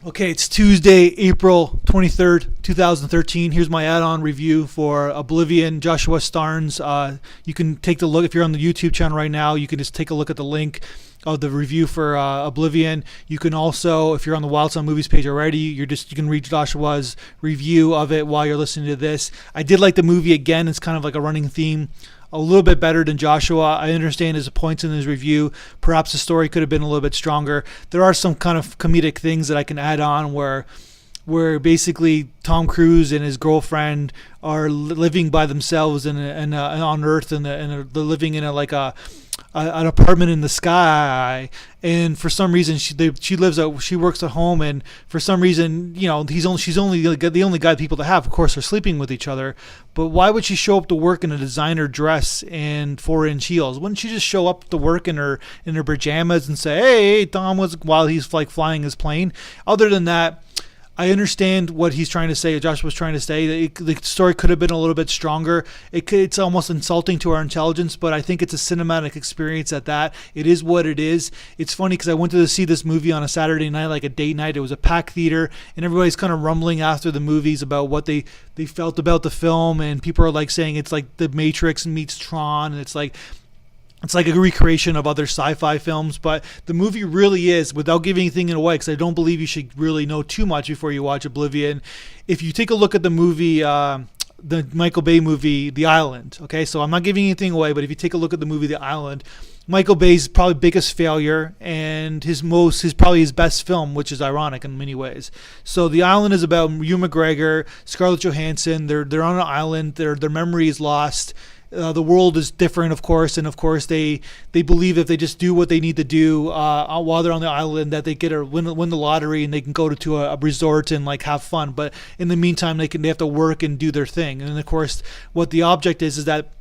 Okay, it's Tuesday, April 23rd, 2013. Here's my add-on review for Oblivion, Joshua Starnes. You can take the look, if you're on the YouTube channel right now, you can just take a look at the link of the review for Oblivion. You can also, if you're on the Wild Sound Movies page already, you can read Joshua's review of it while you're listening to this. I did like the movie again. It's kind of like a running theme. A little bit better than Joshua. I understand his points in his review. Perhaps the story could have been a little bit stronger. There are some kind of comedic things that I can add on where basically Tom Cruise and his girlfriend are living by themselves on Earth, and they're living in an apartment in the sky, and for some reason she works at home, and for some reason, she's only the only guy people to have. Of course, they're sleeping with each other, but why would she show up to work in a designer dress and 4-inch heels? Wouldn't she just show up to work in her pajamas and say, "Hey, Tom," while he's like flying his plane? Other than that, I understand what he's trying to say. Josh was trying to say that the story could have been a little bit stronger. It's almost insulting to our intelligence, but I think it's a cinematic experience at that. It is what it is. It's funny because I went to see this movie on a Saturday night, like a date night. It was a packed theater, and everybody's kind of rumbling after the movies about what they felt about the film, and people are like saying it's like The Matrix meets Tron, and it's like a recreation of other sci-fi films, but the movie really is, without giving anything away, because I don't believe you should really know too much before you watch Oblivion. If you take a look at the movie, the Michael Bay movie, The Island, okay, so I'm not giving anything away, but if you take a look at the movie The Island, Michael Bay's probably biggest failure and probably his best film, which is ironic in many ways. So The Island is about Ewan McGregor, Scarlett Johansson. They're on an island. Their memory is lost. The world is different, of course, and of course they believe if they just do what they need to do while they're on the island, that they win the lottery and they can go to a resort and like have fun. But in the meantime, they have to work and do their thing. And of course, what the object is that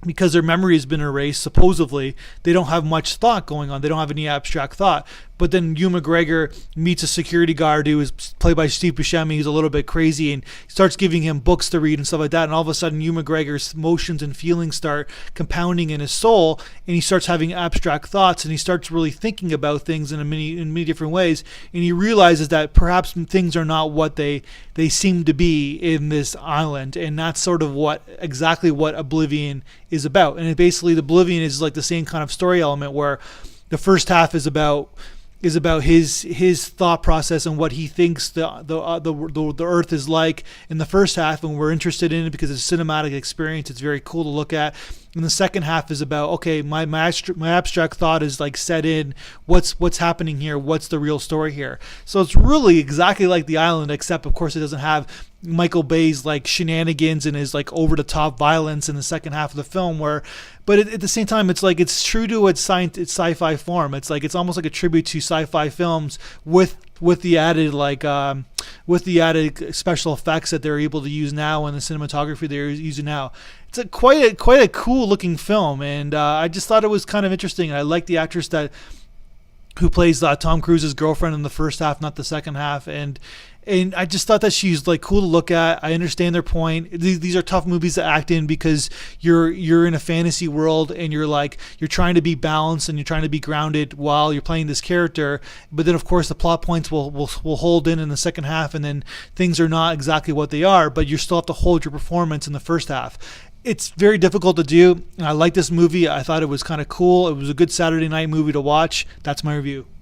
because their memory has been erased, supposedly, they don't have much thought going on. They don't have any abstract thought. But then Ewan McGregor meets a security guard who is played by Steve Buscemi, who's a little bit crazy, and starts giving him books to read and stuff like that. And all of a sudden, Ewan McGregor's emotions and feelings start compounding in his soul, and he starts having abstract thoughts, and he starts really thinking about things in many different ways. And he realizes that perhaps things are not what they seem to be in this island, and that's sort of exactly what Oblivion is about. And basically, the Oblivion is like the same kind of story element where the first half is about his thought process and what he thinks the Earth is like in the first half, and we're interested in it because it's a cinematic experience. It's very cool to look at. And the second half is about, okay, my abstract thought is like set in. What's happening here? What's the real story here? So it's really exactly like The Island, except of course it doesn't have Michael Bay's like shenanigans and his like over the top violence in the second half of the film. But at the same time, it's like it's true to its sci-fi form. It's almost like a tribute to sci-fi films with the added special effects that they're able to use now and the cinematography they're using now. It's quite a cool looking film, and I just thought it was kind of interesting. I like the actress who plays Tom Cruise's girlfriend in the first half, not the second half, and I just thought that she's like cool to look at. I understand their point. These are tough movies to act in because you're in a fantasy world and you're trying to be balanced and you're trying to be grounded while you're playing this character. But then of course the plot points will hold in the second half, and then things are not exactly what they are, but you still have to hold your performance in the first half. It's very difficult to do. I like this movie. I thought it was kind of cool. It was a good Saturday night movie to watch. That's my review.